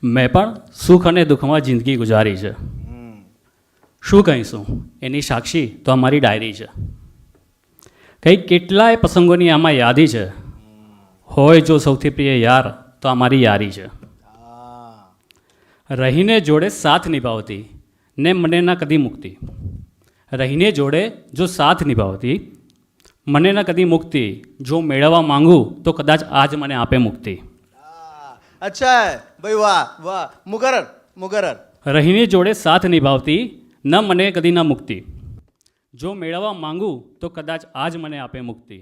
મેં પણ સુખ અને દુઃખમાં જિંદગી ગુજારી છે. શું કહીશું એની સાક્ષી તો અમારી ડાયરી છે. કંઈક કેટલાય પ્રસંગોની આમાં યાદી છે. હોય જો સૌથી પ્રિય યાર તો અમારી યારી છે. રહીને જોડે સાથ નિભાવતી ને મને ના કદી મુક્તિ. રહીને જોડે જો સાથ નિભાવતી મને ના કદી મુક્તિ. જો મેળવવા માંગુ તો કદાચ આજ મને આપે મુક્તિ. अच्छा है भाई, वाह वाह, मुकर्रर मुकर्रर. રહીને જોડે સાથ નિભાવતી ન મને કદી ના મુક્તિ. જો મેળવવા માંગુ તો કદાચ આજ મને આપે મુક્તિ.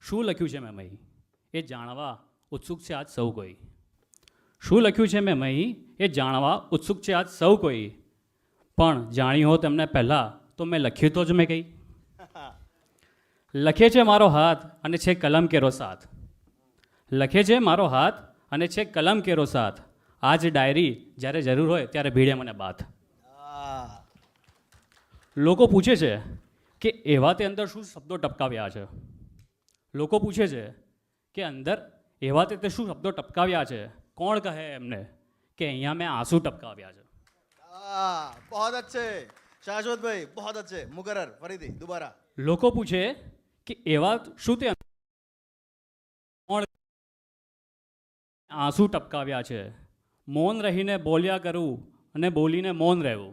શું લખ્યું છે મેં મહી એ જાણવા ઉત્સુક છે આજ સૌ કોઈ. શું લખ્યું છે મેં મહી એ જાણવા ઉત્સુક છે આજ સૌ કોઈ. પણ જાણી હો તેમને પહેલાં તો મેં લખ્યું તો જ મેં કહી. લખે છે મારો હાથ અને છે કલમ કેરો સાથ. લખે છે મારો હાથ અને છે કલમ કેરો સાથ. આજ ડાયરી જ્યારે જરૂર હોય ત્યારે ભીડે મને બાથ. લોકો પૂછે છે કે એવા તે અંદર શું શબ્દો ટપકાવ્યા છે. લોકો પૂછે છે કે અંદર એવા તે શું શબ્દો ટપકાવ્યા છે. કોણ કહે એમને કે અહીંયા મેં આંસુ ટપકાવ્યા છે. बहुत अच्छे शाश्वत भाई, बहुत अच्छे. मुकर्रर फरीदी दोबारा. લોકો પૂછે કે એવા શું તે કોણ આંસુ ટપકાવ્યા છે. મૌન રહીને બોલ્યા કરું અને બોલીને મૌન રહેવું.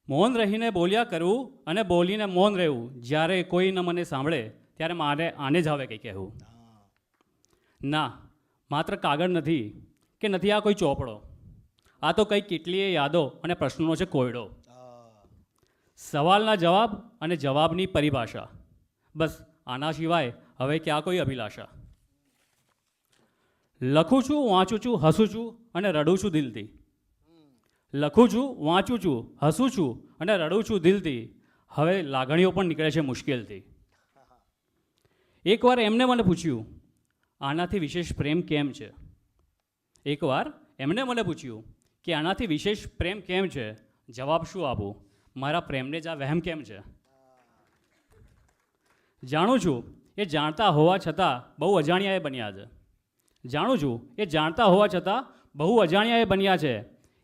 મૌન રહીને બોલ્યા કરું અને બોલીને મૌન રહેવું. જ્યારે કોઈ ન મને સાંભળે ત્યારે મારે આને જ આવે કંઈ કહેવું. ના, માત્ર કાગળ નથી કે નથી આ કોઈ ચોપડો. આ તો કંઈક કેટલીય યાદો અને પ્રશ્નોનો છે કોયડો. સવાલના જવાબ અને જવાબની પરિભાષા. બસ આના સિવાય હવે ક્યાં કોઈ અભિલાષા. લખું છું, વાંચું છું, હસું છું અને રડું છું દિલથી. લખું છું, વાંચું છું, હસું છું અને રડું છું દિલથી. હવે લાગણીઓ પણ નીકળે છે મુશ્કેલથી. એકવાર એમને મને પૂછ્યું આનાથી વિશેષ પ્રેમ કેમ છે. એકવાર એમને મને પૂછ્યું કે આનાથી વિશેષ પ્રેમ કેમ છે. જવાબ શું આપું, મારા પ્રેમને જ આ વહેમ કેમ છે. જાણું છું એ જાણતા હોવા છતાં બહુ અજાણ્યા એ બન્યા છે. જાણું છું એ જાણતા હોવા છતાં બહુ અજાણ્યા એ બન્યા છે.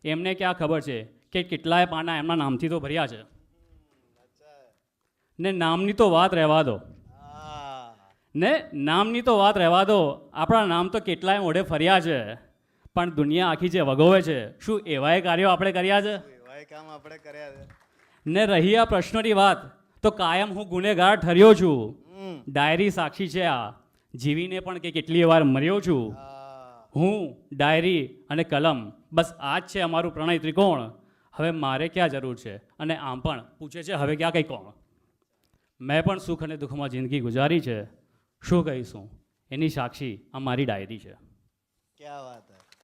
એમને ક્યાં ખબર છે કે કેટલાય પાના એમના નામથી તો ભર્યા છે. ને નામની તો વાત રહેવા દો. ને નામની તો વાત રહેવા દો. આપણા નામ તો કેટલાય મોઢે ફર્યા છે. પણ દુનિયા આખી જે વગોવે છે શું એવાય કાર્યો આપણે કર્યા છે. એવાય કામ આપણે કર્યા છે. ને રહી આ પ્રશ્નની વાત તો કાયમ હું ગુનેગાર ઠર્યો છું. ડાયરી સાક્ષી છે આ, જીવીને પણ કે કેટલી વાર મર્યો છું. હું, ડાયરી અને કલમ, બસ આ જ છે અમારું પ્રણય ત્રિકોણ. હવે મારે ક્યાં જરૂર છે અને આમ પણ પૂછે છે હવે ક્યાં કંઈ કોણ. મેં પણ સુખ અને દુઃખમાં જિંદગી ગુજારી છે. શું કહીશું એની સાક્ષી અમારી ડાયરી છે. क्या बात है.